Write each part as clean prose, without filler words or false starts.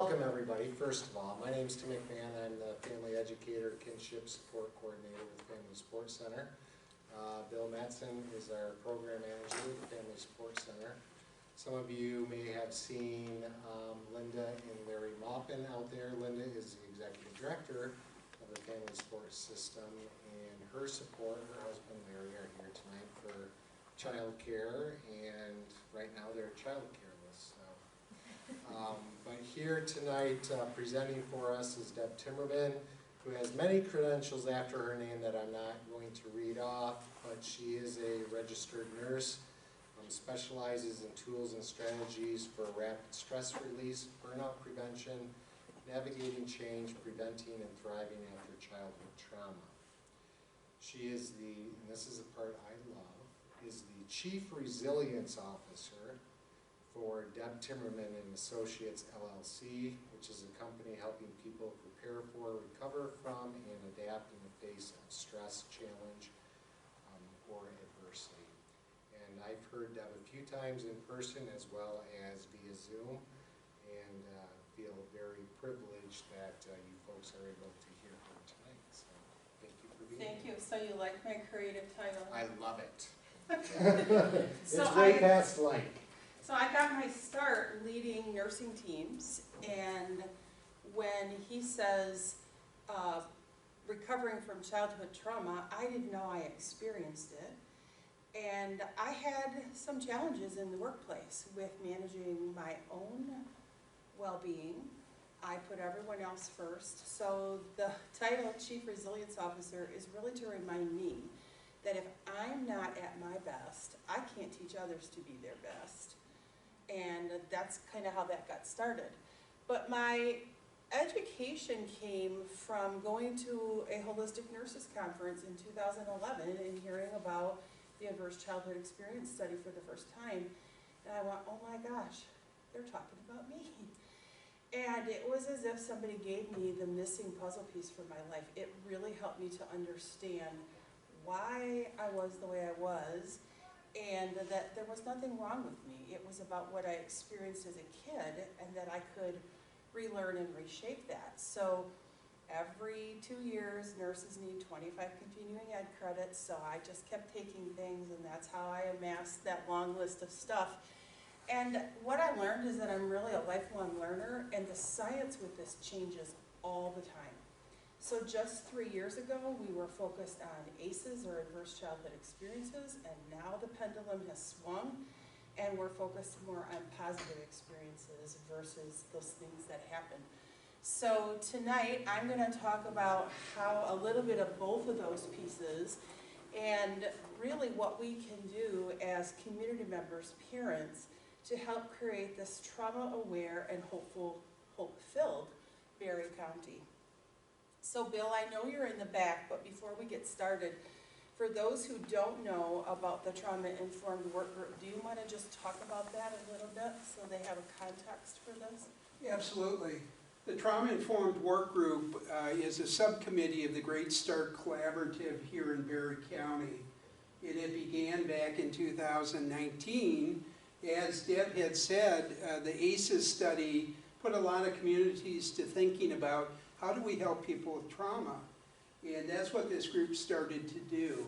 Welcome everybody. First of all, my name is Tim McMahon. I'm the Family Educator Kinship Support Coordinator with Family Support Center. Bill Metzen is our Program Manager with the Family Support Center. Some of you may have seen Linda and Larry Maupin out there. Linda is the Executive Director of the Family Support System, and her support, her husband Larry, are here tonight for child care, and right now they're child careless. But here tonight presenting for us is Deb Timmerman, who has many credentials after her name that I'm not going to read off, but she is a registered nurse, specializes in tools and strategies for rapid stress release, burnout prevention, navigating change, preventing and thriving after childhood trauma. She is the, and this is the part I love, is the Chief Resilience Officer for Deb Timmerman and Associates LLC, which is a company helping people prepare for, recover from, and adapt in the face of stress, challenge, or adversity. And I've heard Deb a few times in person as well as via Zoom, and feel very privileged that you folks are able to hear her tonight. So thank you for being here. Thank you. So you like my creative title? I love it. It's So way past like. So I got my start leading nursing teams, and when he says recovering from childhood trauma, I didn't know I experienced it. And I had some challenges in the workplace with managing my own well-being. I put everyone else first. So the title of Chief Resilience Officer is really to remind me that if I'm not at my best, I can't teach others to be their best. And that's kind of how that got started. But my education came from going to a holistic nurses conference in 2011 and hearing about the adverse childhood experience study for the first time. And I went, oh my gosh, they're talking about me. And it was as if somebody gave me the missing puzzle piece for my life. It really helped me to understand why I was the way I was, and that there was nothing wrong with me. It was about what I experienced as a kid, and that I could relearn and reshape that. So every 2 years, nurses need 25 continuing ed credits, so I just kept taking things, and that's how I amassed that long list of stuff. And what I learned is that I'm really a lifelong learner, and the science with this changes all the time. So just 3 years ago, we were focused on ACEs, or adverse childhood experiences, and now the pendulum has swung, and we're focused more on positive experiences versus those things that happen. So tonight, I'm going to talk about how a little bit of both of those pieces, and really what we can do as community members, parents, to help create this trauma-aware and hope-filled Berry County. So Bill, I know you're in the back, but before we get started, for those who don't know about the trauma-informed work group, do you want to just talk about that a little bit so they have a context for this? Absolutely. The Trauma-Informed Work Group is a subcommittee of the Great Start Collaborative here in Berry County. It had began back in 2019. As Deb had said, the ACEs study put a lot of communities to thinking about how do we help people with trauma? And that's what this group started to do.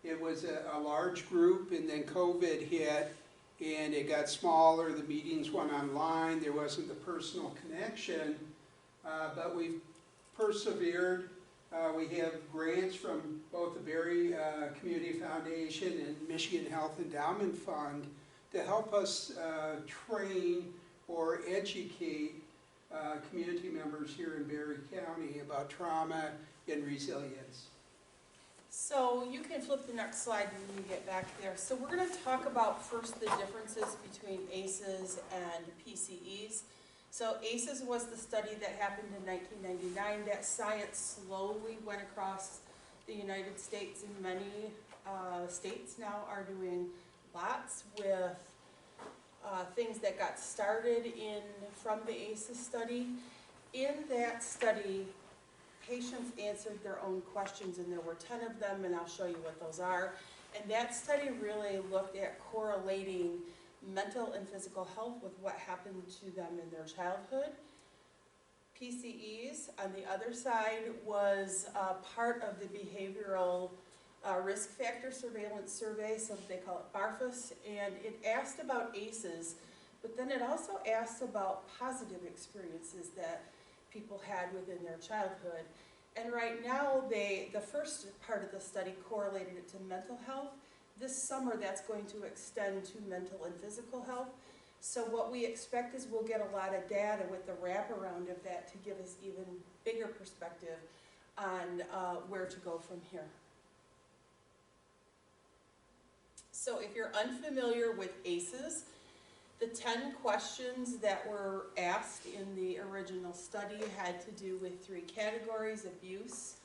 It was a large group, and then COVID hit, and it got smaller. The meetings went online. There wasn't the personal connection, but we've persevered. We have grants from both the Berry Community Foundation and Michigan Health Endowment Fund to help us train or educate community members here in Berry County about trauma and resilience. So you can flip the next slide when you get back there. So we're going to talk about first the differences between ACEs and PCEs. So ACEs was the study that happened in 1999. That science slowly went across the United States, and many states now are doing lots with things that got started from the ACEs study. In that study, patients answered their own questions, and there were 10 of them, and I'll show you what those are. And that study really looked at correlating mental and physical health with what happened to them in their childhood. PCEs, on the other side, was part of the behavioral risk factor surveillance survey, so they call it BARFIS, and it asked about ACEs, but then it also asked about positive experiences that people had within their childhood. And right now, the first part of the study correlated it to mental health. This summer, that's going to extend to mental and physical health. So what we expect is we'll get a lot of data with the wraparound of that to give us even bigger perspective on where to go from here. So if you're unfamiliar with ACEs, the 10 questions that were asked in the original study had to do with 3 categories: abuse,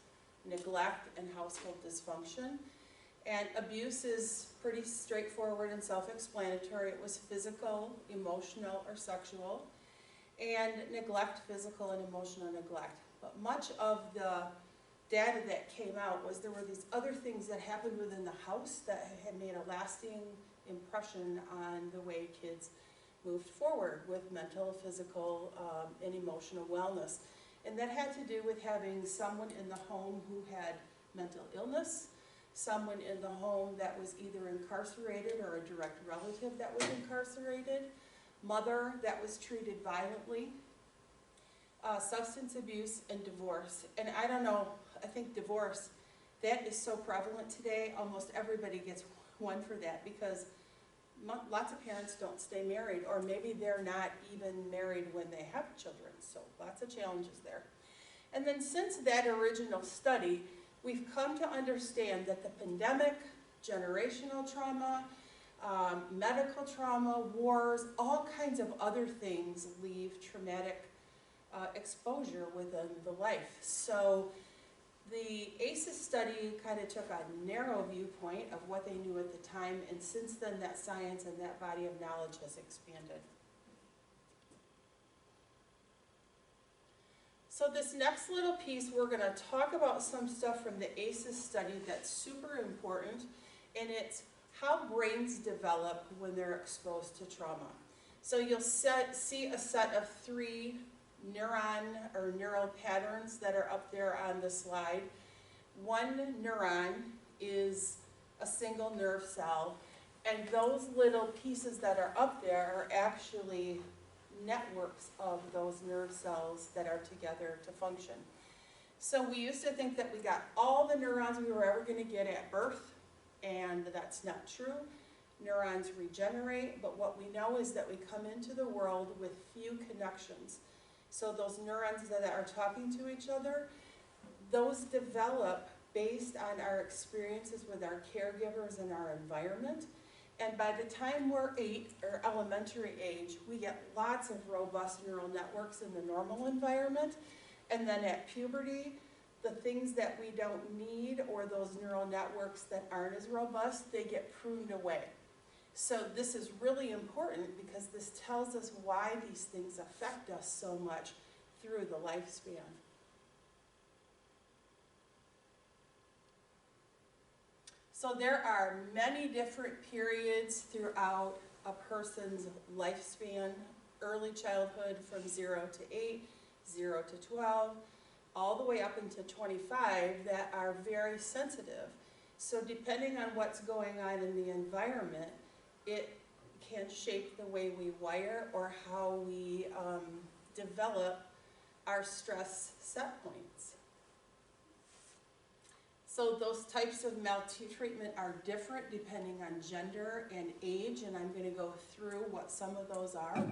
neglect, and household dysfunction. And abuse is pretty straightforward and self-explanatory. It was physical, emotional, or sexual. And neglect, physical and emotional neglect. But much of the data that came out was there were these other things that happened within the house that had made a lasting impression on the way kids moved forward with mental, physical, and emotional wellness. And that had to do with having someone in the home who had mental illness, someone in the home that was either incarcerated or a direct relative that was incarcerated, mother that was treated violently, substance abuse, and divorce. And I don't know, I think divorce, that is so prevalent today, almost everybody gets one for that, because lots of parents don't stay married, or maybe they're not even married when they have children, so lots of challenges there. And then since that original study, we've come to understand that the pandemic, generational trauma, medical trauma, wars, all kinds of other things leave traumatic exposure within the life. So the ACEs study kind of took a narrow viewpoint of what they knew at the time, and since then that science and that body of knowledge has expanded. So this next little piece, we're going to talk about some stuff from the ACEs study that's super important, and it's how brains develop when they're exposed to trauma. So you'll see a set of 3 neural patterns that are up there on the slide. One neuron is a single nerve cell, and those little pieces that are up there are actually networks of those nerve cells that are together to function. So we used to think that we got all the neurons we were ever going to get at birth, and that's not true. Neurons regenerate, but what we know is that we come into the world with few connections. So those neurons that are talking to each other, those develop based on our experiences with our caregivers and our environment. And by the time we're 8 or elementary age, we get lots of robust neural networks in the normal environment. And then at puberty, the things that we don't need, or those neural networks that aren't as robust, they get pruned away. So this is really important because this tells us why these things affect us so much through the lifespan. So there are many different periods throughout a person's lifespan: early childhood from 0 to 8, 0 to 12, all the way up into 25 that are very sensitive. So depending on what's going on in the environment, it can shape the way we wire or how we develop our stress set points. So those types of maltreatment are different depending on gender and age, and I'm going to go through what some of those are.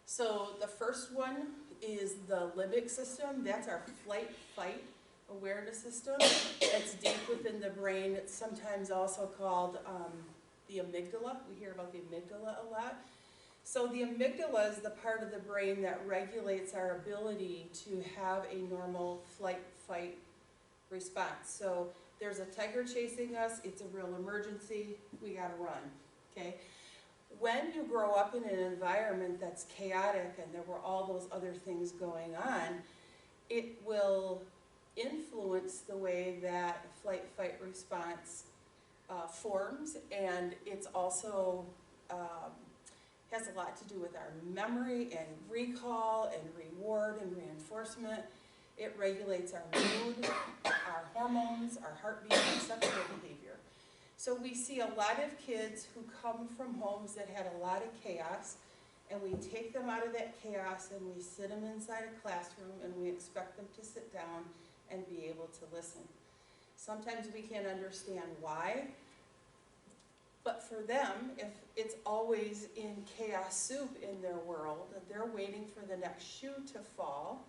So the first one is the limbic system. That's our flight-fight awareness system. It's deep within the brain. It's sometimes also called the amygdala. We hear about the amygdala a lot. So the amygdala is the part of the brain that regulates our ability to have a normal flight-fight response. So there's a tiger chasing us, it's a real emergency, we gotta run, okay? When you grow up in an environment that's chaotic and there were all those other things going on, it will influence the way that flight-fight response forms, and it's also has a lot to do with our memory and recall and reward and reinforcement. It regulates our mood, our hormones, our heartbeat, and sexual behavior. So we see a lot of kids who come from homes that had a lot of chaos, and we take them out of that chaos and we sit them inside a classroom and we expect them to sit down and be able to listen. Sometimes we can't understand why, but for them, if it's always in chaos soup in their world, they're waiting for the next shoe to fall,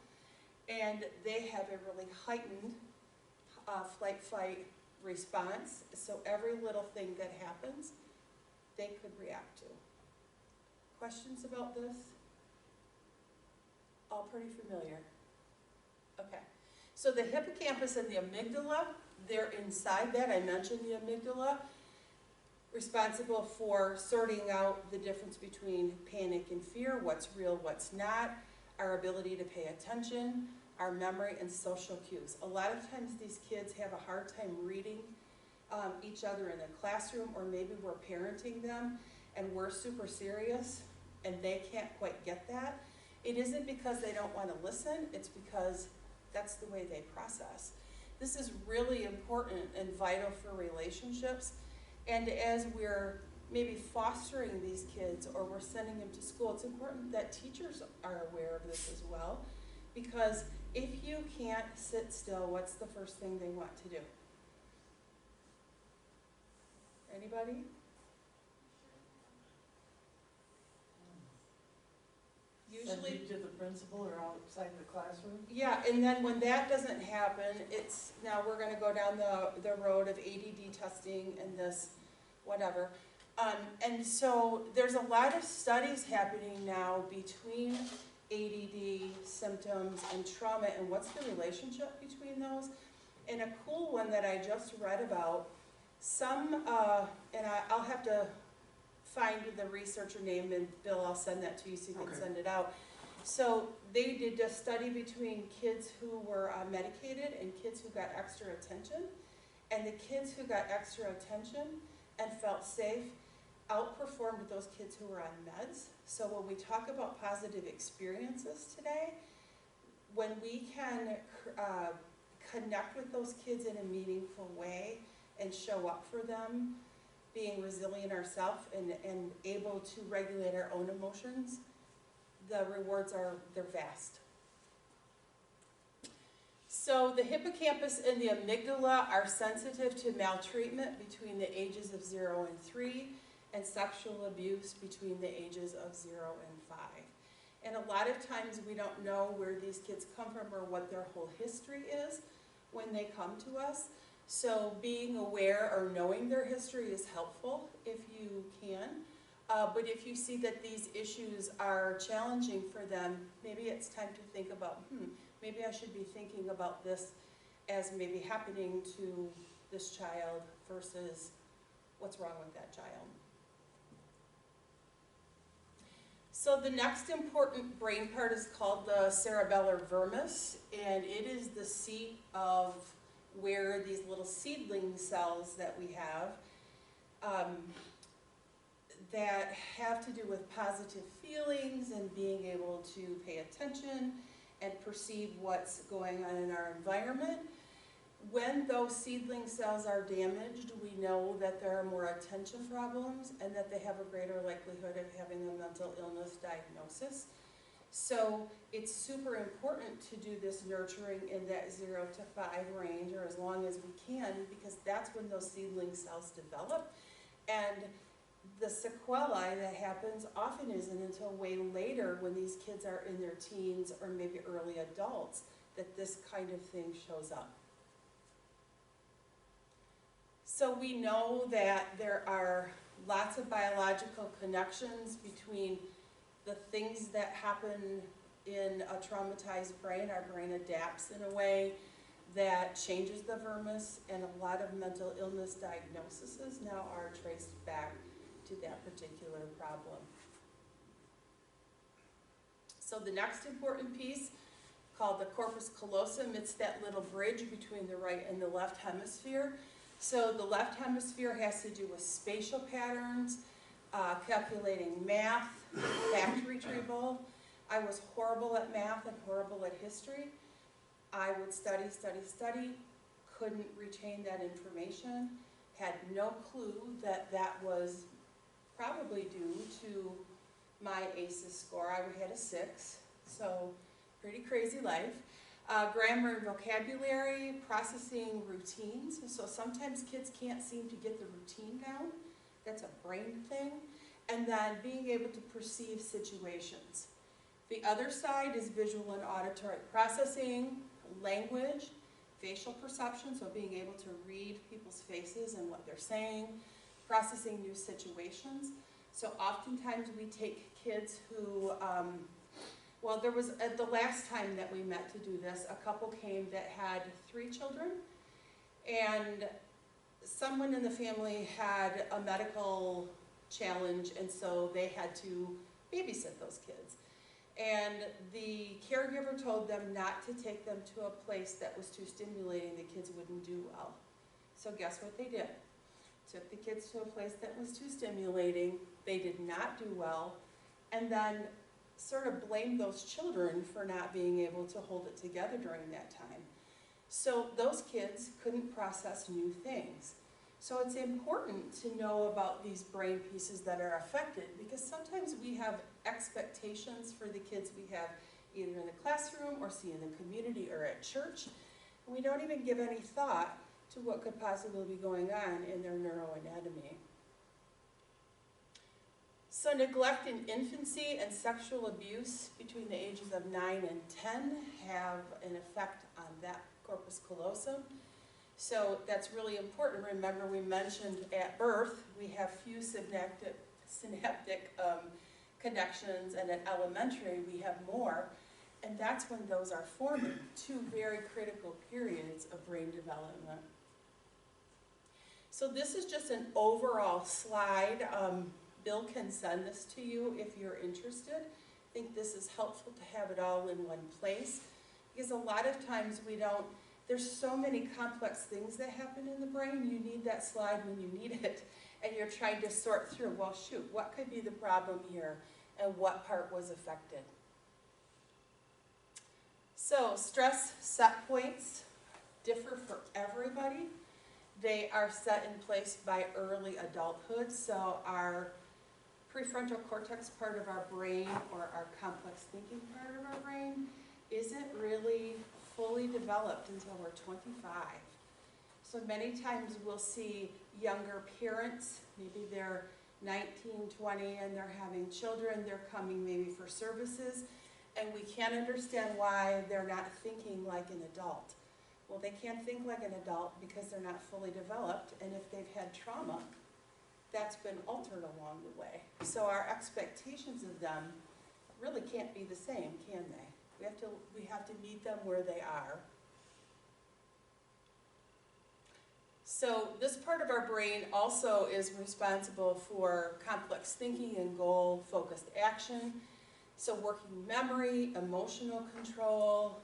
and they have a really heightened flight-fight response, so every little thing that happens, they could react to. Questions about this? All pretty familiar. Okay, so the hippocampus and the amygdala, they're inside that. I mentioned the amygdala, responsible for sorting out the difference between panic and fear, what's real, what's not, our ability to pay attention, our memory, and social cues. A lot of times these kids have a hard time reading each other in the classroom, or maybe we're parenting them and we're super serious and they can't quite get that. It isn't because they don't want to listen, it's because that's the way they process. This is really important and vital for relationships. And as we're maybe fostering these kids or we're sending them to school, it's important that teachers are aware of this as well, because if you can't sit still, what's the first thing they want to do? Anybody? Send you to the principal or outside the classroom? Yeah, and then when that doesn't happen, it's, now we're gonna go down the road of ADD testing and this, whatever. And so there's a lot of studies happening now between ADD symptoms and trauma and what's the relationship between those. And a cool one that I just read about, and I'll have to find the researcher name, and Bill, I'll send that to you so you can send it out. So they did a study between kids who were medicated and kids who got extra attention. And the kids who got extra attention and felt safe outperformed those kids who were on meds. So when we talk about positive experiences today, when we can connect with those kids in a meaningful way and show up for them, being resilient ourselves and able to regulate our own emotions, the rewards they're vast. So the hippocampus and the amygdala are sensitive to maltreatment between the ages of 0 and 3, and sexual abuse between the ages of 0 and 5. And a lot of times we don't know where these kids come from or what their whole history is when they come to us. So being aware or knowing their history is helpful if you can. But if you see that these issues are challenging for them, maybe it's time to think about, maybe I should be thinking about this as maybe happening to this child versus what's wrong with that child. So the next important brain part is called the cerebellar vermis, and it is the seat of where these little seedling cells that we have that have to do with positive feelings and being able to pay attention and perceive what's going on in our environment. When those seedling cells are damaged, we know that there are more attention problems and that they have a greater likelihood of having a mental illness diagnosis. So it's super important to do this nurturing in that 0 to 5 range, or as long as we can, because that's when those seedling cells develop. And the sequelae that happens often isn't until way later, when these kids are in their teens or maybe early adults, that this kind of thing shows up. So we know that there are lots of biological connections between the things that happen in a traumatized brain. Our brain adapts in a way that changes the vermis, and a lot of mental illness diagnoses now are traced back to that particular problem. So the next important piece, called the corpus callosum, it's that little bridge between the right and the left hemisphere. So the left hemisphere has to do with spatial patterns, calculating math, fact retrieval. I was horrible at math and horrible at history. I would study, couldn't retain that information, had no clue that that was probably due to my ACEs score. I had a 6, so pretty crazy life. Grammar and vocabulary, processing routines. So sometimes kids can't seem to get the routine down. That's a brain thing. And then being able to perceive situations. The other side is visual and auditory processing, language, facial perception, so being able to read people's faces and what they're saying, processing new situations. So oftentimes we take kids who, well, there was, at the last time that we met to do this, a couple came that had 3 children, and someone in the family had a medical challenge, and so they had to babysit those kids. And the caregiver told them not to take them to a place that was too stimulating, the kids wouldn't do well. So guess what they did? Took the kids to a place that was too stimulating, they did not do well, and then sort of blamed those children for not being able to hold it together during that time. So those kids couldn't process new things. So it's important to know about these brain pieces that are affected, because sometimes we have expectations for the kids we have either in the classroom or see in the community or at church, and we don't even give any thought to what could possibly be going on in their neuroanatomy. So neglect in infancy and sexual abuse between the ages of 9 and 10 have an effect on that corpus callosum. So that's really important. Remember, we mentioned at birth we have few synaptic connections, and at elementary we have more, and that's when those are forming, 2 very critical periods of brain development. So this is just an overall slide. Bill can send this to you if you're interested. I think this is helpful to have it all in one place, because a lot of times we don't, there's so many complex things that happen in the brain, you need that slide when you need it, and you're trying to sort through, well shoot, what could be the problem here, and what part was affected. So stress set points differ for everybody. They are set in place by early adulthood, so our prefrontal cortex part of our brain, or our complex thinking part of our brain, isn't really fully developed until we're 25. So many times we'll see younger parents, maybe they're 19, 20, and they're having children, they're coming maybe for services, and we can't understand why they're not thinking like an adult. Well, they can't think like an adult because they're not fully developed, and if they've had trauma, that's been altered along the way. So our expectations of them really can't be the same, can they? We have to meet them where they are. So this part of our brain also is responsible for complex thinking and goal-focused action. So working memory, emotional control,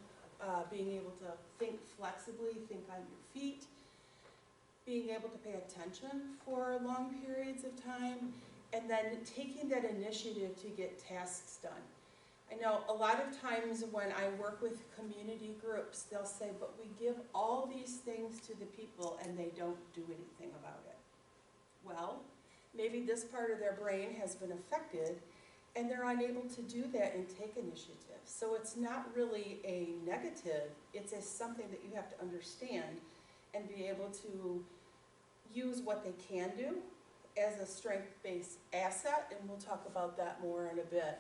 being able to think flexibly, think on your feet, being able to pay attention for long periods of time, and then taking that initiative to get tasks done. I know a lot of times when I work with community groups, they'll say, but we give all these things to the people and they don't do anything about it. Well, maybe this part of their brain has been affected and they're unable to do that and take initiative. So it's not really a negative, it's something that you have to understand and be able to use what they can do as a strength-based asset, and we'll talk about that more in a bit.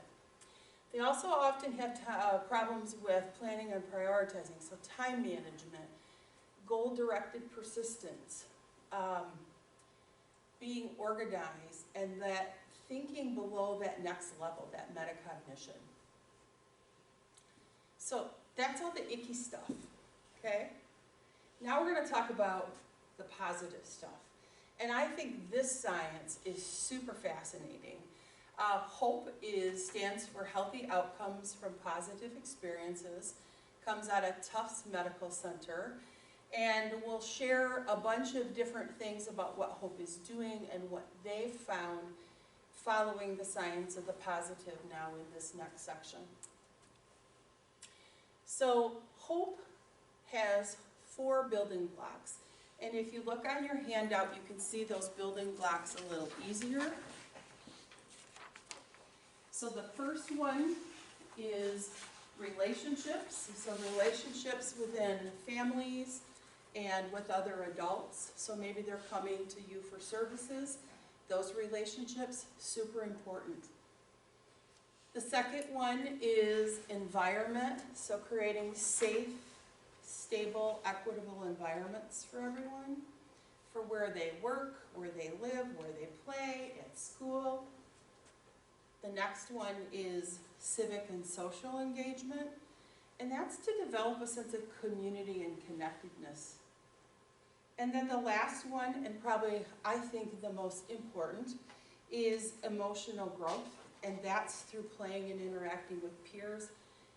They also often have problems with planning and prioritizing, so time management, goal-directed persistence, being organized, and that thinking below that next level, that metacognition. So that's all the icky stuff, okay? Now we're going to talk about the positive stuff. And I think this science is super fascinating. HOPE stands for Healthy Outcomes from Positive Experiences, comes out of Tufts Medical Center, and we'll share a bunch of different things about what HOPE is doing and what they've found following the science of the positive now in this next section. So HOPE has 4 building blocks. And if you look on your handout, you can see those building blocks a little easier. So the first one is relationships. So relationships within families and with other adults. So maybe they're coming to you for services. Those relationships, super important. The second one is environment. So creating safe, stable, equitable environments for everyone, for where they work, where they live, where they play, at school. The next one is civic and social engagement, and that's to develop a sense of community and connectedness. And then the last one, and probably I think the most important, is emotional growth, and that's through playing and interacting with peers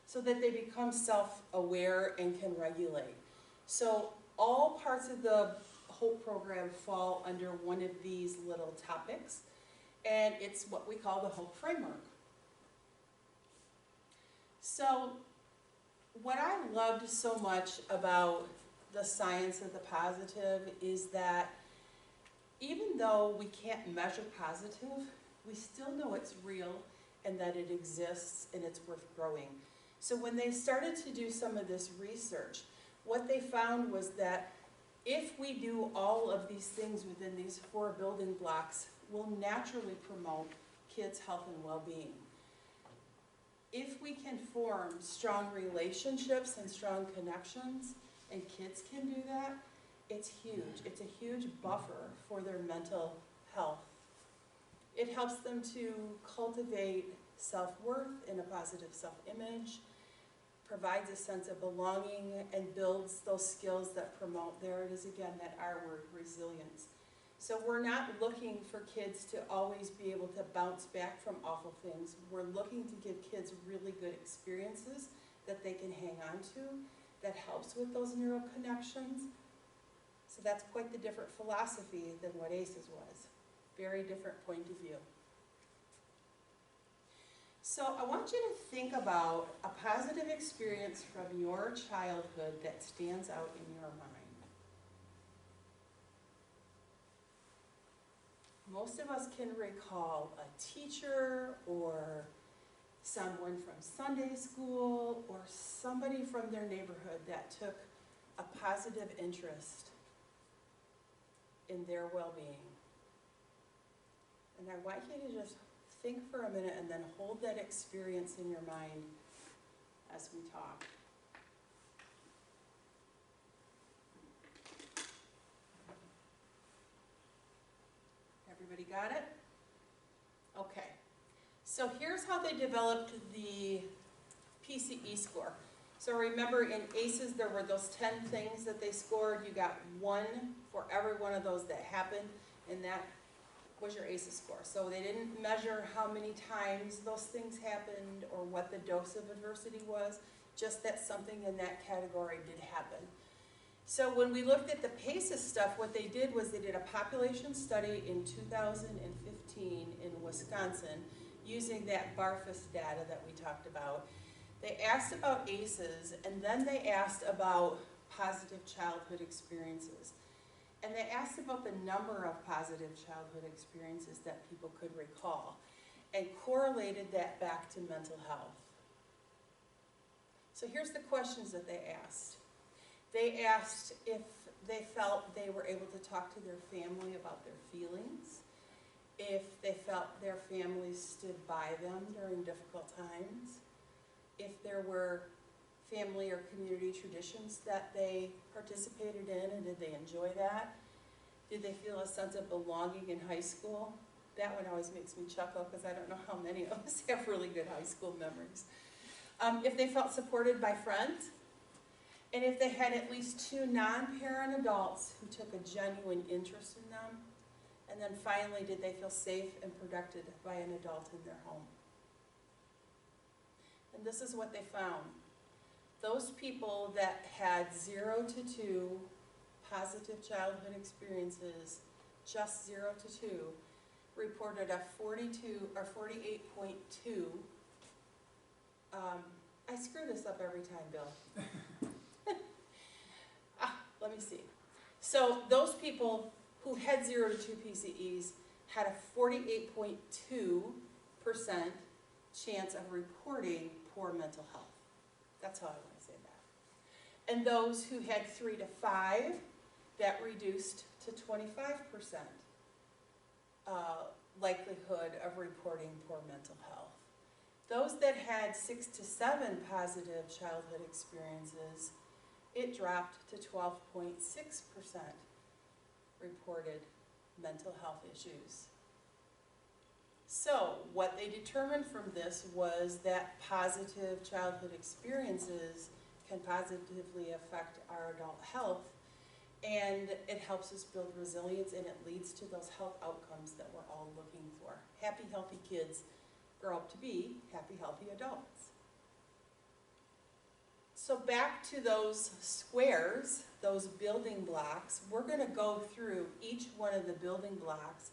so that they become self-aware and can regulate. So all parts of the HOPE program fall under one of these little topics, and it's what we call the HOPE framework. So what I loved so much about the science of the positive is that even though we can't measure positive, we still know it's real and that it exists and it's worth growing. So when they started to do some of this research, what they found was that if we do all of these things within these 4 building blocks, we'll naturally promote kids' health and well-being. If we can form strong relationships and strong connections, and kids can do that, it's huge. It's a huge buffer for their mental health. It helps them to cultivate self-worth and a positive self-image, provides a sense of belonging, and builds those skills that promote, there it is again, that R word, resilience. So we're not looking for kids to always be able to bounce back from awful things. We're looking to give kids really good experiences that they can hang on to, that helps with those neural connections. So that's quite the different philosophy than what ACEs was. Very different point of view. So I want you to think about a positive experience from your childhood that stands out in your mind. Most of us can recall a teacher or someone from Sunday school or somebody from their neighborhood that took a positive interest in their well-being. And I want you to just think for a minute and then hold that experience in your mind as we talk. Everybody got it? Okay. So here's how they developed the PCE score. So remember in ACEs there were those 10 things that they scored. You got 1 for every one of those that happened, and that was your ACEs score. So they didn't measure how many times those things happened or what the dose of adversity was, just that something in that category did happen. So when we looked at the PACES stuff, what they did was they did a population study in 2015 in Wisconsin using that BARFIS data that we talked about. They asked about ACEs, and then they asked about positive childhood experiences. And they asked about the number of positive childhood experiences that people could recall and correlated that back to mental health. So here's the questions that they asked. They asked if they felt they were able to talk to their family about their feelings, if they felt their families stood by them during difficult times, if there were family or community traditions that they participated in, and did they enjoy that? Did they feel a sense of belonging in high school? That one always makes me chuckle because I don't know how many of us have really good high school memories. If they felt supported by friends, and if they had at least 2 non-parent adults who took a genuine interest in them, and then finally, did they feel safe and protected by an adult in their home? And this is what they found. Those people that had 0 to 2 positive childhood experiences, just 0 to 2, reported a 48.2. I screw this up every time, Bill. Let me see. So those people who had 0 to 2 PCEs had a 48.2% chance of reporting poor mental health. That's how I want to say that. And those who had 3 to 5, that reduced to 25% likelihood of reporting poor mental health. Those that had 6 to 7 positive childhood experiences, it dropped to 12.6% reported mental health issues. So what they determined from this was that positive childhood experiences can positively affect our adult health, and it helps us build resilience, and it leads to those health outcomes that we're all looking for. Happy, healthy kids grow up to be happy, healthy adults. So back to those squares, those building blocks, we're going to go through each one of the building blocks,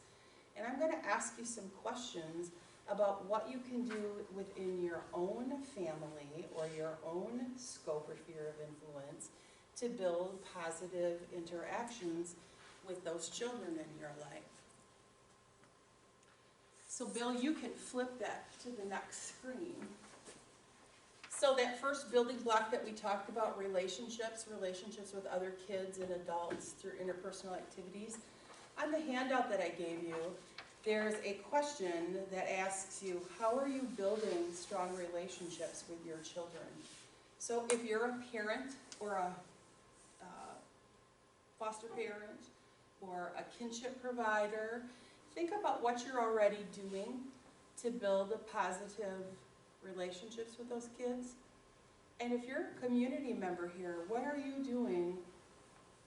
and I'm going to ask you some questions about what you can do within your own family or your own scope or sphere of influence to build positive interactions with those children in your life. So Bill, you can flip that to the next screen. So that first building block that we talked about, relationships with other kids and adults through interpersonal activities. On the handout that I gave you, there's a question that asks you, how are you building strong relationships with your children? So if you're a parent or a foster parent or a kinship provider, think about what you're already doing to build a positive relationships with those kids. And if you're a community member here, what are you doing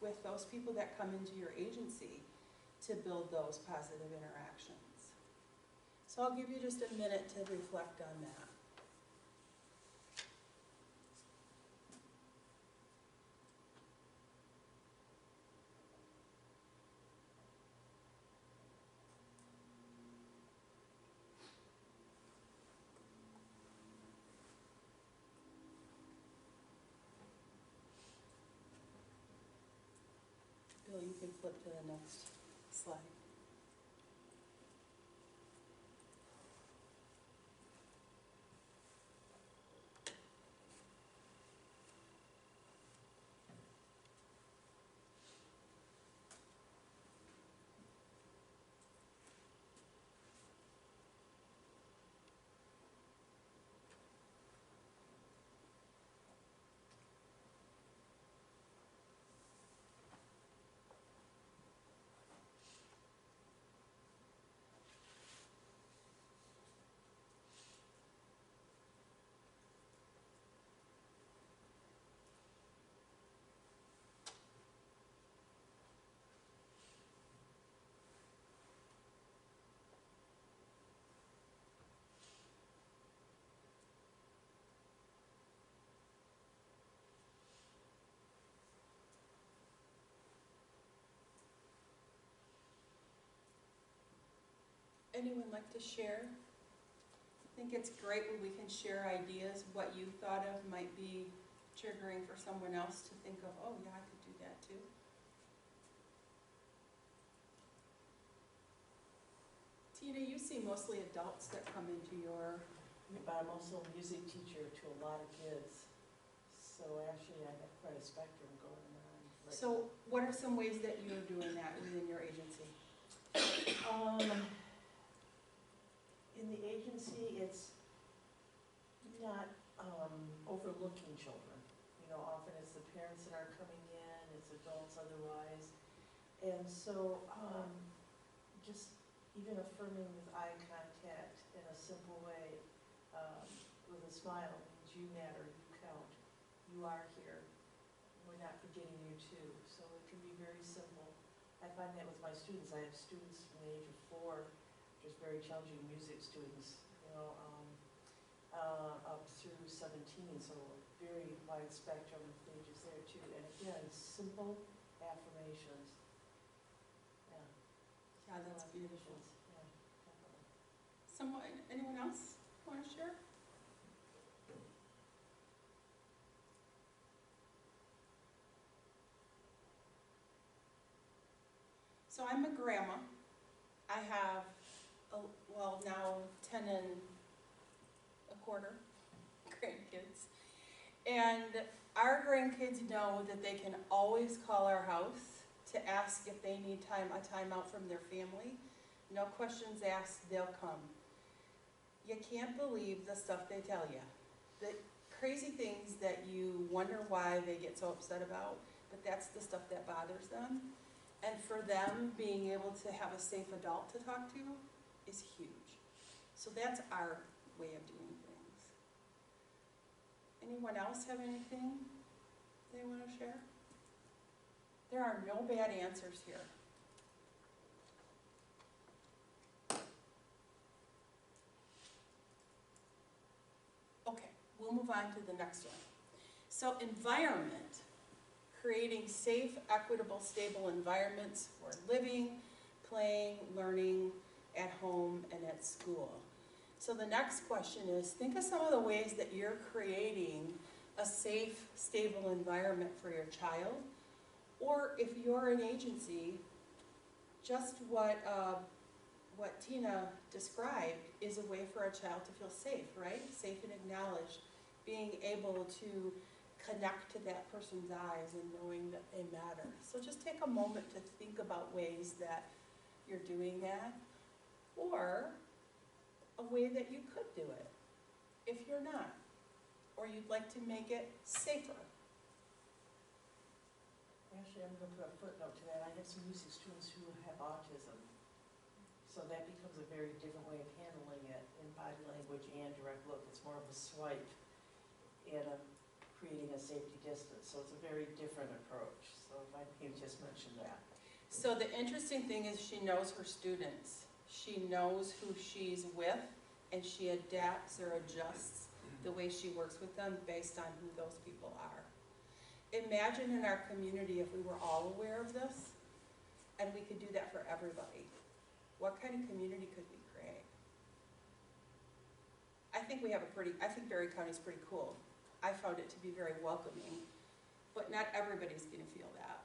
with those people that come into your agency to build those positive interactions? So I'll give you just a minute to reflect on that. Bill, you can flip to the next slide. Anyone like to share? I think it's great when we can share ideas. What you thought of might be triggering for someone else to think of, oh yeah, I could do that too. Tina, you see mostly adults that come into your... But I'm also a music teacher to a lot of kids. So actually I have quite a spectrum going on. So what are some ways that you're doing that within your agency? In the agency, it's not overlooking children. You know, often it's the parents that are coming in, it's adults otherwise. And so just even affirming with eye contact in a simple way, with a smile, means you matter, you count, you are here. We're not forgetting you too. So it can be very simple. I find that with my students. I have students from the age of 4, just very challenging music students, you know, up through 17, so very wide spectrum of ages there too. And again, simple affirmations. Yeah. Yeah, that's beautiful. Yeah. Someone, anyone else want to share? So I'm a grandma. I have, well, now 10 and a quarter grandkids. And our grandkids know that they can always call our house to ask if they need a time out from their family. No questions asked, they'll come. You can't believe the stuff they tell you. The crazy things that you wonder why they get so upset about, but that's the stuff that bothers them. And for them, being able to have a safe adult to talk to is huge. So that's our way of doing things. Anyone else have anything they want to share? There are no bad answers here. Okay, we'll move on to the next one. So environment. Creating safe, equitable, stable environments for living, playing, learning at home and at school. So the next question is, think of some of the ways that you're creating a safe, stable environment for your child. Or if you're an agency, just what Tina described is a way for a child to feel safe, right? Safe and acknowledged, being able to connect to that person's eyes and knowing that they matter. So just take a moment to think about ways that you're doing that, or a way that you could do it if you're not, or you'd like to make it safer. Actually, I'm going to put a footnote to that. I have some music students who have autism. So that becomes a very different way of handling it in body language and direct look. It's more of a swipe and creating a safety distance. So it's a very different approach. So if I can just mention that. So the interesting thing is she knows her students. She knows who she's with, and she adapts or adjusts the way she works with them based on who those people are. Imagine in our community if we were all aware of this, and we could do that for everybody. What kind of community could we create? I think Berry County is pretty cool. I found it to be very welcoming, but not everybody's going to feel that.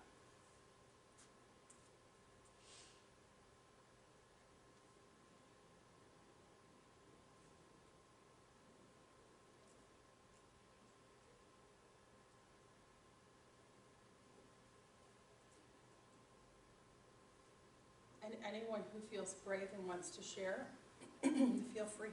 And anyone who feels brave and wants to share, feel free.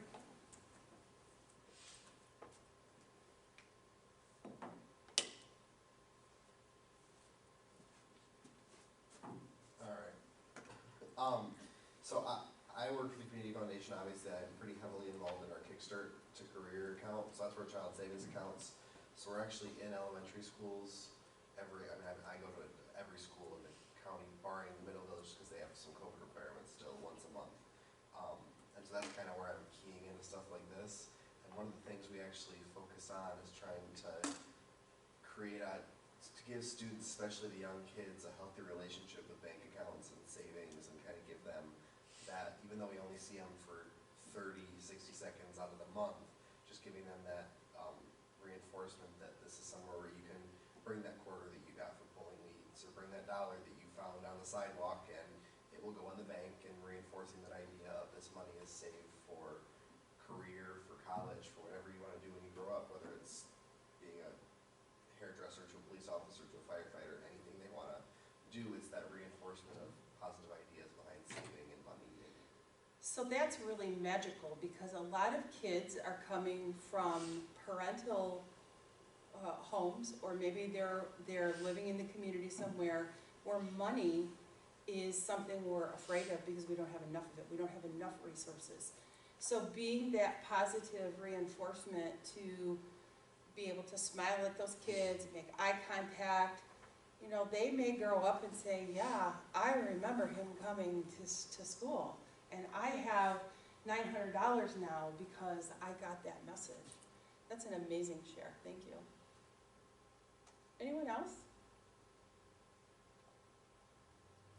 So I work for the Community Foundation. Obviously, I'm pretty heavily involved in our Kickstart to Career account, so that's where child savings accounts. So we're actually in elementary schools I go to every school in the county, barring the Middle Village, because they have some COVID requirements still once a month. And so that's kind of where I'm keying into stuff like this. And one of the things we actually focus on is trying to to give students, especially the young kids, a healthy relationship with bank accounts and savings, and kind of give them that, even though we only see them for 30, 60 seconds out of the month, just giving them that reinforcement that this is somewhere where you can bring that quarter that you got for pulling weeds, or bring that dollar that you found on the sidewalk, and it will go in the bank, and reinforcing that idea of this money is saved for career, for college, for whatever you want to do when you grow up, whether it's being a hairdresser to a police officer to a firefighter, anything they want to do is that reinforcement of positive ideas behind saving and money. So that's really magical, because a lot of kids are coming from parental homes, or maybe they're living in the community somewhere where money is something we're afraid of because we don't have enough of it. We don't have enough resources. So being that positive reinforcement to be able to smile at those kids, make eye contact, you know, they may grow up and say, yeah, I remember him coming to school, and I have $900 now because I got that message. That's an amazing share. Thank you. Anyone else?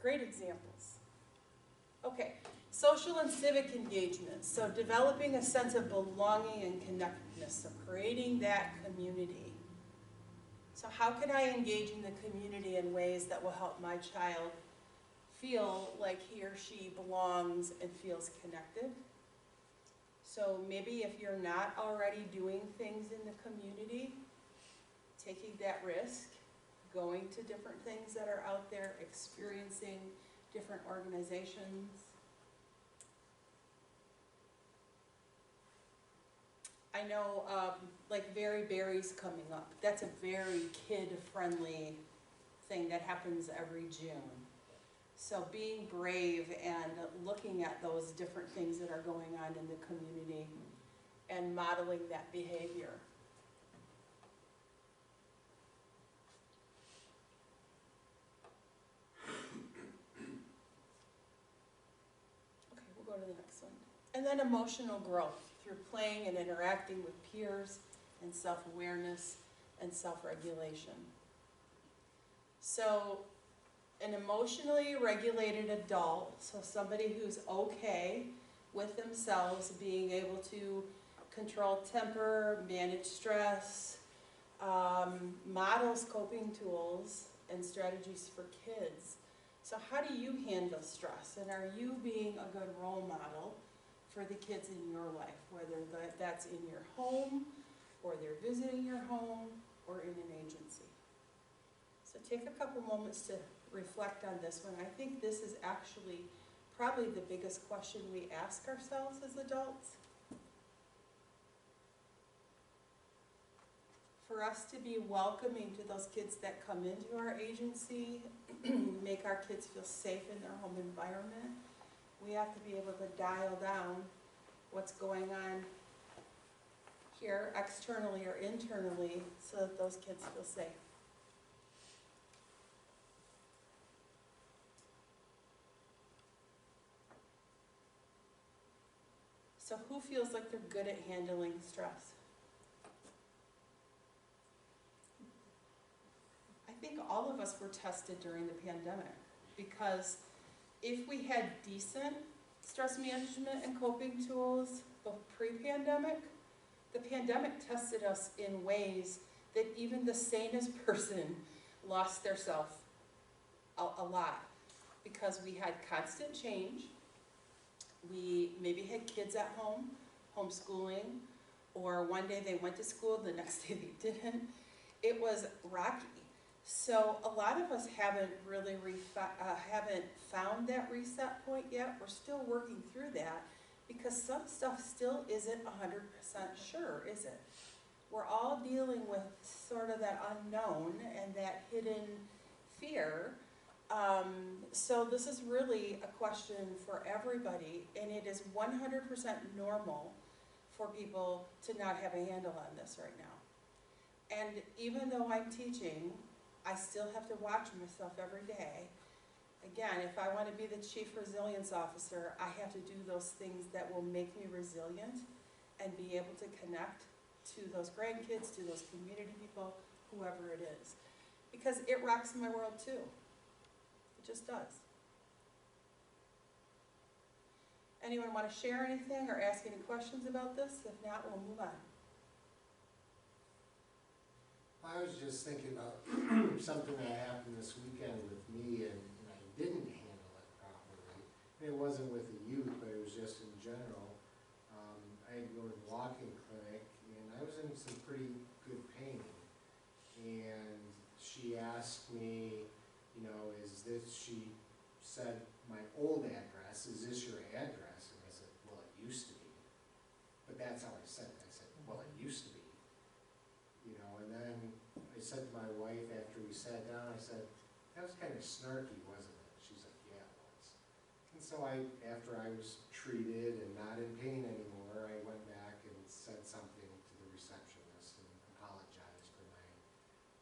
Great examples. Okay, Social and civic engagement, so developing a sense of belonging and connectedness, so creating that community. So how can I engage in the community in ways that will help my child feel like he or she belongs and feels connected? So maybe if you're not already doing things in the community, taking that risk, going to different things that are out there, experiencing different organizations. I know, like Very Berry's coming up. That's a very kid-friendly thing that happens every June. So being brave and looking at those different things that are going on in the community and modeling that behavior. Okay, we'll go to the next one. And then emotional growth through playing and interacting with peers and self-awareness and self-regulation. So an emotionally regulated adult, so somebody who's okay with themselves, being able to control temper, manage stress, models coping tools and strategies for kids. So how do you handle stress? And are you being a good role model for the kids in your life, whether that's in your home, or they're visiting your home, or in an agency? So take a couple moments to reflect on this one. I think this is actually probably the biggest question we ask ourselves as adults. For us to be welcoming to those kids that come into our agency, make our kids feel safe in their home environment, we have to be able to dial down what's going on here externally or internally so that those kids feel safe. So who feels like they're good at handling stress? I think all of us were tested during the pandemic, because if we had decent stress management and coping tools pre-pandemic, the pandemic tested us in ways that even the sanest person lost their self a lot, because we had constant change. We maybe had kids at home, homeschooling, or one day they went to school, the next day they didn't. It was rocky. So a lot of us haven't really haven't found that reset point yet. We're still working through that, because some stuff still isn't 100% sure, is it? We're all dealing with sort of that unknown and that hidden fear. So this is really a question for everybody, and it is 100% normal for people to not have a handle on this right now. And even though I'm teaching, I still have to watch myself every day. Again, if I want to be the Chief Resilience Officer, I have to do those things that will make me resilient and be able to connect to those grandkids, to those community people, whoever it is. Because it rocks my world too. It just does. Anyone want to share anything or ask any questions about this? If not, we'll move on. I was just thinking about something that happened this weekend with me, and I didn't handle it properly. And it wasn't with the youth, but it was just in general. I had to go to the walking clinic, and I was in some pretty good pain. And she asked me, you know, is this, she said, my old address, is this your address? And I said, well, it used to be. But that's how I said it. I said, well, it used to be. You know, and then I said to my wife after we sat down, I said, that was kind of snarky, wasn't it? She's like, yeah, it was. And so after I was treated and not in pain anymore, I went back and said something to the receptionist and apologized for my,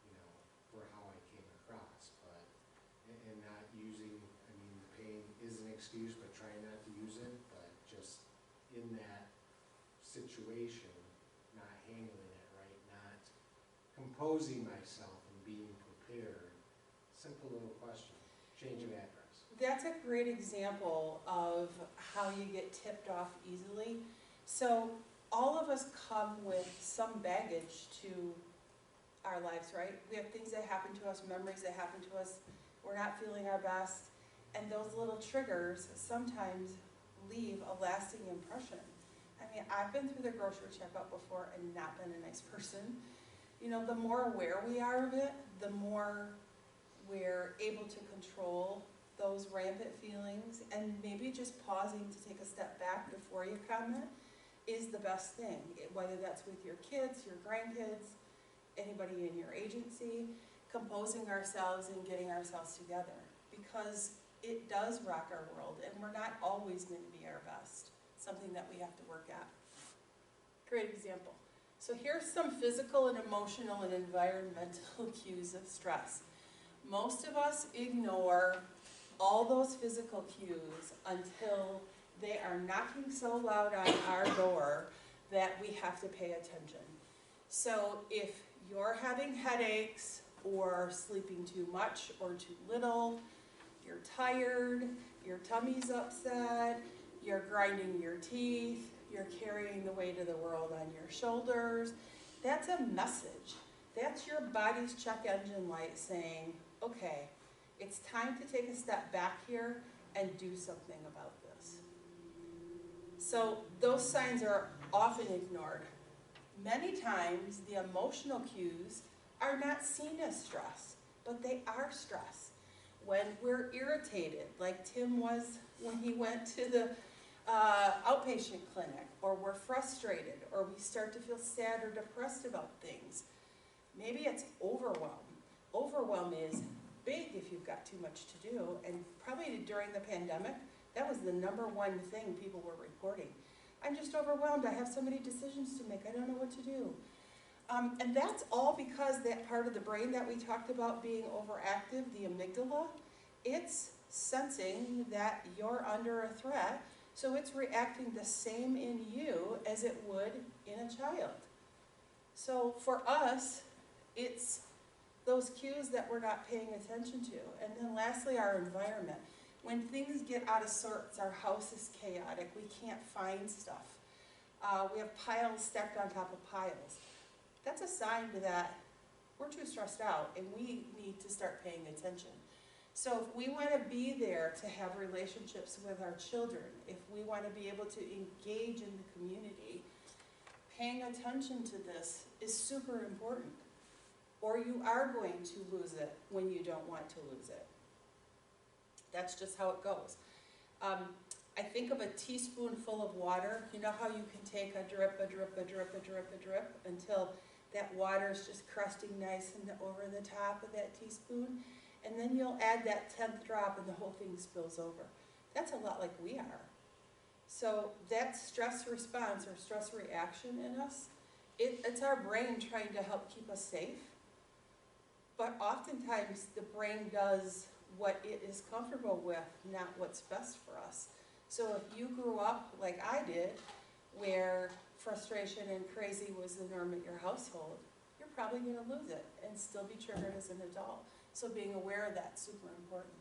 you know, for how I came across. But, and not using, I mean, the pain is an excuse, but try not to use it. But just in that situation, not handling it right, not composing myself and being prepared. Simple little question. Change of address. that's a great example of how you get tipped off easily. So all of us come with some baggage to our lives, right? We have things that happen to us, memories that happen to us, we're not feeling our best, and those little triggers sometimes leave a lasting impression. I mean, I've been through the grocery checkout before and not been a nice person. You know, the more aware we are of it, the more we're able to control those rampant feelings, and maybe just pausing to take a step back before you comment is the best thing, whether that's with your kids, your grandkids, anybody in your agency, composing ourselves and getting ourselves together, because it does rock our world, and we're not always going to be our best, something that we have to work at. Great example. So here's some physical and emotional and environmental cues of stress. Most of us ignore all those physical cues until they are knocking so loud on our door that we have to pay attention. So if you're having headaches or sleeping too much or too little, you're tired, your tummy's upset, you're grinding your teeth, you're carrying the weight of the world on your shoulders, that's a message. That's your body's check engine light saying, okay, it's time to take a step back here and do something about this. So those signs are often ignored. Many times the emotional cues are not seen as stress, but they are stress. When we're irritated, like Tim was when he went to the outpatient clinic, or we're frustrated, or we start to feel sad or depressed about things, maybe it's overwhelm. Overwhelm is big if you've got too much to do, and probably during the pandemic, that was the #1 thing people were reporting. I'm just overwhelmed, I have so many decisions to make, I don't know what to do. And that's all because that part of the brain that we talked about being overactive, the amygdala, it's sensing that you're under a threat, so it's reacting the same in you as it would in a child. So for us, it's those cues that we're not paying attention to. And then lastly, our environment. When things get out of sorts, our house is chaotic, we can't find stuff. We have piles stacked on top of piles. That's a sign that we're too stressed out and we need to start paying attention. So if we want to be there to have relationships with our children, if we want to be able to engage in the community, paying attention to this is super important. Or you are going to lose it when you don't want to lose it. That's just how it goes. I think of a teaspoonful of water. You know how you can take a drip, a drip, a drip, a drip, a drip, until that water is just crusting nice and over the top of that teaspoon? And then you'll add that 10th drop and the whole thing spills over. That's a lot like we are. So that stress response or stress reaction in us, it's our brain trying to help keep us safe. But oftentimes the brain does what it is comfortable with, not what's best for us. So if you grew up like I did, where frustration and crazy was the norm at your household, you're probably going to lose it and still be triggered as an adult. So being aware of that's super important.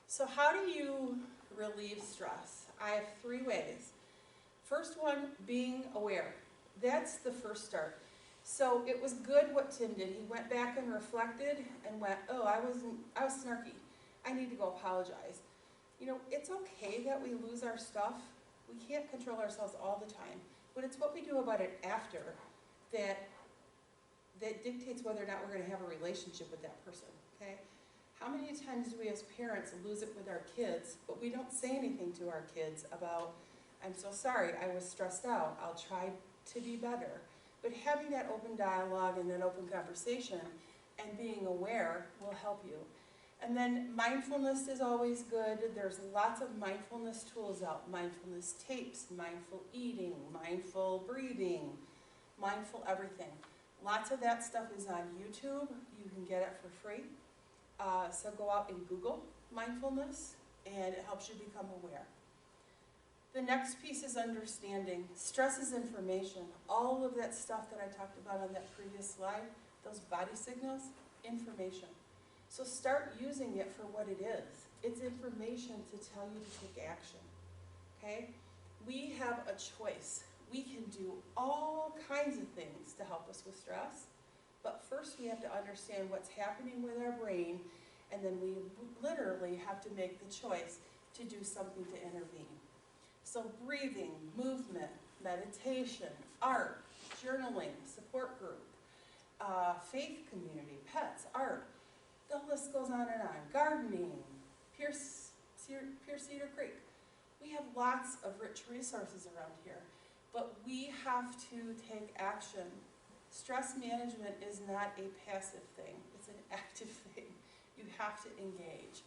So how do you relieve stress? I have 3 ways. First one, being aware. That's the first start. So it was good what Tim did. He went back and reflected and went, oh, I was snarky. I need to go apologize. You know, it's okay that we lose our stuff. We can't control ourselves all the time, but it's what we do about it after that dictates whether or not we're going to have a relationship with that person, okay? How many times do we as parents lose it with our kids, but we don't say anything to our kids about, I'm so sorry, I was stressed out, I'll try to be better. But having that open dialogue and that open conversation and being aware will help you. And then mindfulness is always good. There's lots of mindfulness tools out. Mindfulness tapes, mindful eating, mindful breathing, mindful everything. Lots of that stuff is on YouTube. You can get it for free. So go out and Google mindfulness, and it helps you become aware. The next piece is understanding. Stress is information. All of that stuff that I talked about on that previous slide, those body signals, information. So start using it for what it is. It's information to tell you to take action, okay? We have a choice. We can do all kinds of things to help us with stress, but first we have to understand what's happening with our brain, and then we literally have to make the choice to do something to intervene. So breathing, movement, meditation, art, journaling, support group, faith community, pets, art, the list goes on and on. Gardening, Pierce Cedar Creek. We have lots of rich resources around here, but we have to take action. Stress management is not a passive thing, it's an active thing. You have to engage.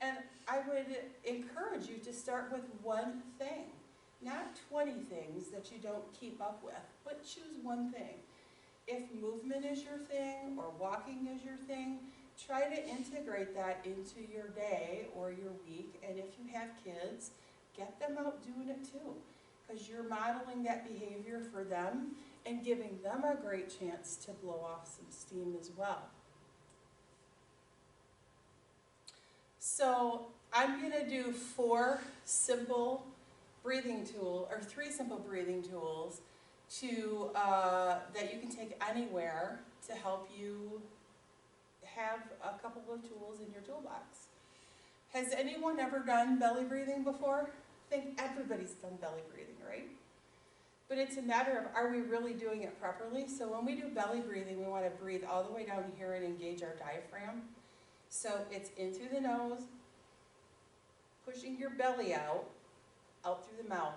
And I would encourage you to start with one thing, not 20 things that you don't keep up with, but choose one thing. If movement is your thing or walking is your thing, try to integrate that into your day or your week. And if you have kids, get them out doing it too, because you're modeling that behavior for them and giving them a great chance to blow off some steam as well. So I'm going to do 3 simple breathing tools to that you can take anywhere to help you have a couple of tools in your toolbox. Has anyone ever done belly breathing before? I think everybody's done belly breathing, right? But it's a matter of, are we really doing it properly? So when we do belly breathing, we want to breathe all the way down here and engage our diaphragm. So it's in through the nose, pushing your belly out through the mouth,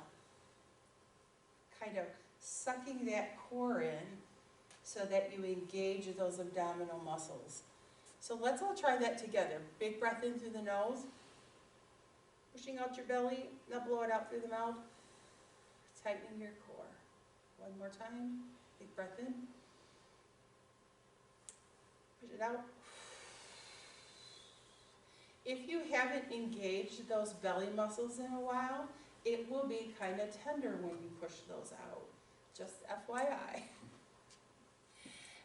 kind of sucking that core in so that you engage those abdominal muscles. So let's all try that together. Big breath in through the nose, pushing out your belly, now blow it out through the mouth, tightening your core. One more time, big breath in, push it out. If you haven't engaged those belly muscles in a while, it will be kind of tender when you push those out. Just FYI.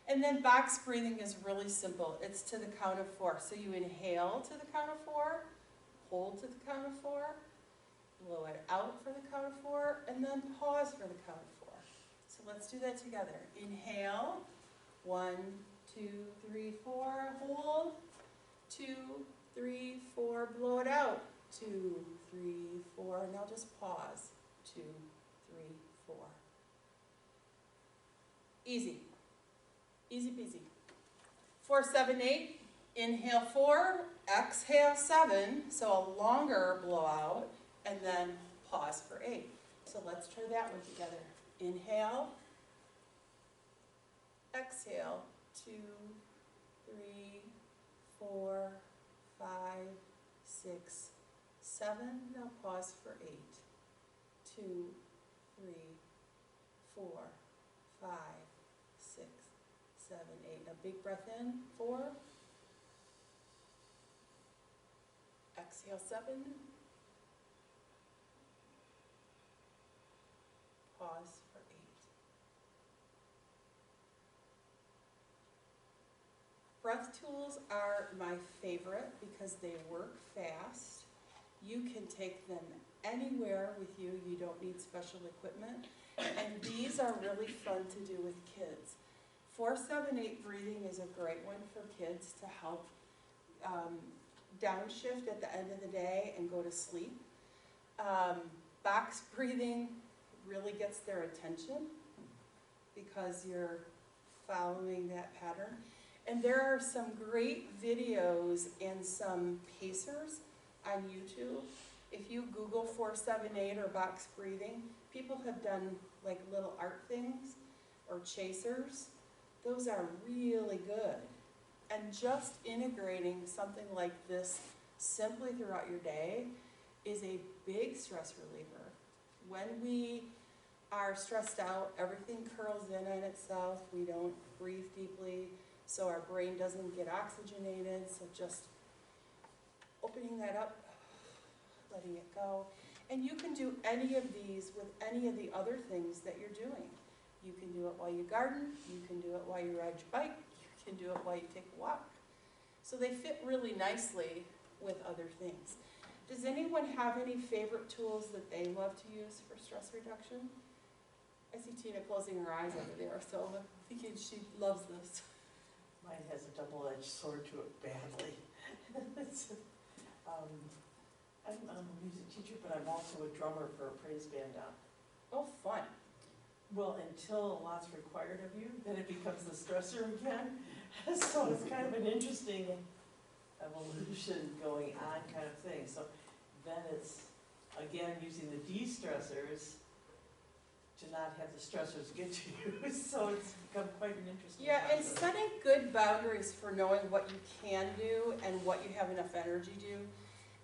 And then box breathing is really simple. It's to the count of 4. So you inhale to the count of 4, hold to the count of 4, blow it out for the count of 4, and then pause for the count of 4. So let's do that together. Inhale, 1, 2, 3, 4, hold, 2, 3, 4, blow it out, 2, 3, 4, now just pause, 2, 3, 4. Easy. Easy peasy. 4, 7, 8. Inhale 4, exhale 7, so a longer blowout, and then pause for 8. So let's try that one together. Inhale, exhale, 2, 3, 4, 5, 6, 7. Now pause for 8. 2, 3, 4, 5, 6, 7, 8. A big breath in, 4. Exhale 7. Pause for 8. Breath tools are my favorite because they work fast. You can take them anywhere with you. You don't need special equipment. And these are really fun to do with kids. 4, 7, 8 breathing is a great one for kids to help downshift at the end of the day and go to sleep. Box breathing really gets their attention because you're following that pattern. And there are some great videos and some pacers on YouTube. If you Google 4, 7, 8 or box breathing, people have done like little art things or chasers. Those are really good. And just integrating something like this simply throughout your day is a big stress reliever. When we are stressed out, everything curls in on itself. We don't breathe deeply, so our brain doesn't get oxygenated. So just opening that up, letting it go. And you can do any of these with any of the other things that you're doing. You can do it while you garden, you can do it while you ride your bike, you can do it while you take a walk. So they fit really nicely with other things. Does anyone have any favorite tools that they love to use for stress reduction? I see Tina closing her eyes over there, so I'm thinking she loves this. Mine has a double-edged sword to it badly. I'm a music teacher, but I'm also a drummer for a praise band now. Oh, fun. Well, until a lot's required of you, then it becomes the stressor again. So it's kind of an interesting evolution going on kind of thing. So then it's, again, using the de-stressors to not have the stressors get to you. So it's become quite an interesting Yeah, and process. setting good boundaries for knowing what you can do and what you have enough energy to do.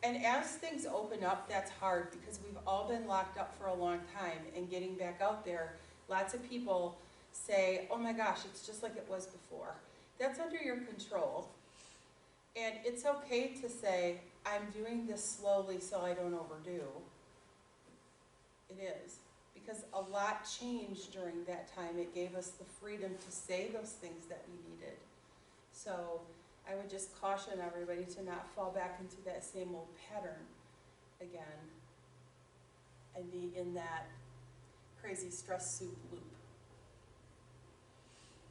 And as things open up, that's hard because we've all been locked up for a long time, and getting back out there, lots of people say, oh my gosh, it's just like it was before. That's under your control. And it's okay to say, I'm doing this slowly so I don't overdo. It is. Because a lot changed during that time. It gave us the freedom to say those things that we needed. So I would just caution everybody to not fall back into that same old pattern again and be in that crazy stress soup loop.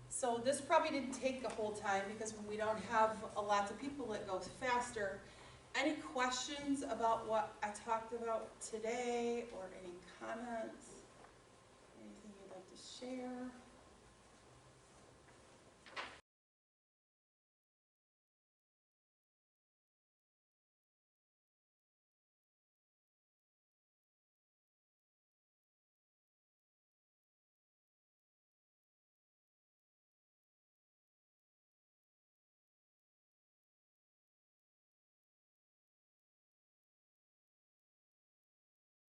So this probably didn't take the whole time because we don't have a lot of people, it goes faster. Any questions about what I talked about today or any comments? Anything you'd like to share?